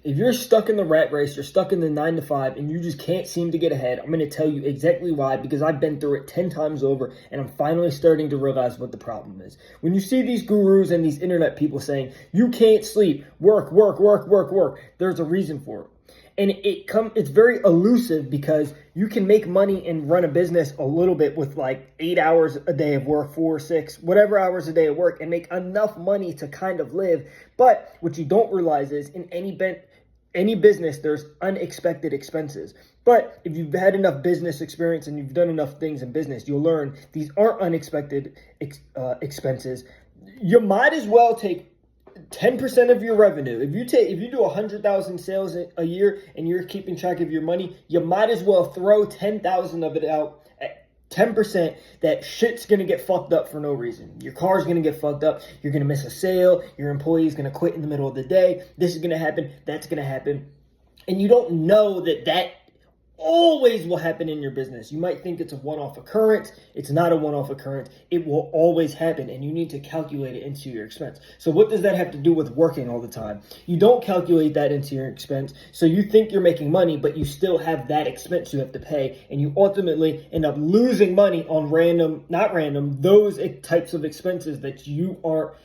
If you're stuck in the rat race, you're stuck in the 9 to 5, and you just can't seem to get ahead, I'm going to tell you exactly why, because I've been through it 10 times over, and I'm finally starting to realize what the problem is. When you see these gurus and these internet people saying, you can't sleep, work, work, work, work, work, there's a reason for it. And it's very elusive because you can make money and run a business a little bit with like 8 hours a day of work, 4, 6, whatever hours a day of work, and make enough money to kind of live. But what you don't realize is in any business, there's unexpected expenses. But if you've had enough business experience and you've done enough things in business, you'll learn these aren't unexpected expenses. You might as well take 10% of your revenue. If you do 100,000 sales a year and you're keeping track of your money, you might as well throw 10,000 of it out at 10%. That shit's going to get fucked up for no reason. Your car's going to get fucked up. You're going to miss a sale. Your employee's going to quit in the middle of the day. This is going to happen. That's going to happen. And you don't know that always will happen in your business. You might think it's a one-off occurrence. It's not a one-off occurrence. It will always happen, and you need to calculate it into your expense. So what does that have to do with working all the time? You don't calculate that into your expense, so you think you're making money, but you still have that expense you have to pay, and you ultimately end up losing money on those types of expenses that you aren't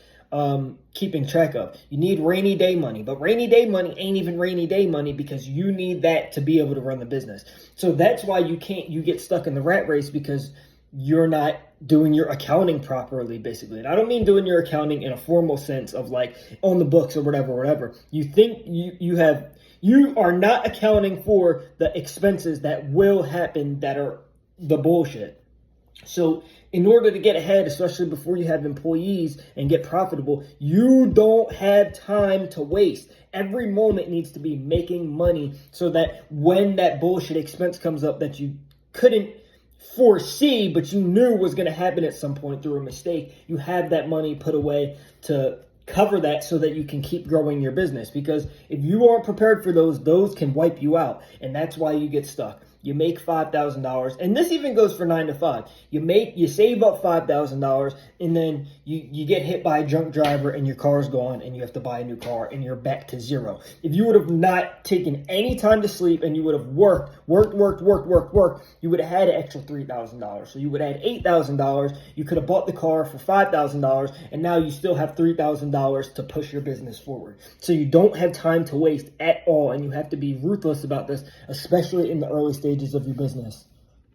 keeping track of. You need rainy day money, but rainy day money ain't even rainy day money because you need that to be able to run the business. So that's why you get stuck in the rat race, because you're not doing your accounting properly, basically. And I don't mean doing your accounting in a formal sense of like on the books or whatever. You think you are not accounting for the expenses that will happen that are the bullshit. So in order to get ahead, especially before you have employees and get profitable, you don't have time to waste. Every moment needs to be making money so that when that bullshit expense comes up that you couldn't foresee, but you knew was going to happen at some point through a mistake, you have that money put away to cover that so that you can keep growing your business. Because if you aren't prepared for those can wipe you out. And that's why you get stuck. You make $5,000, and this even goes for 9 to 5. You save up $5,000, and then you get hit by a drunk driver, and your car's gone, and you have to buy a new car, and you're back to zero. If you would have not taken any time to sleep, and you would have worked, you would have had an extra $3,000. So you would have had $8,000. You could have bought the car for $5,000, and now you still have $3,000 to push your business forward. So you don't have time to waste at all, and you have to be ruthless about this, especially in the early stages of your business.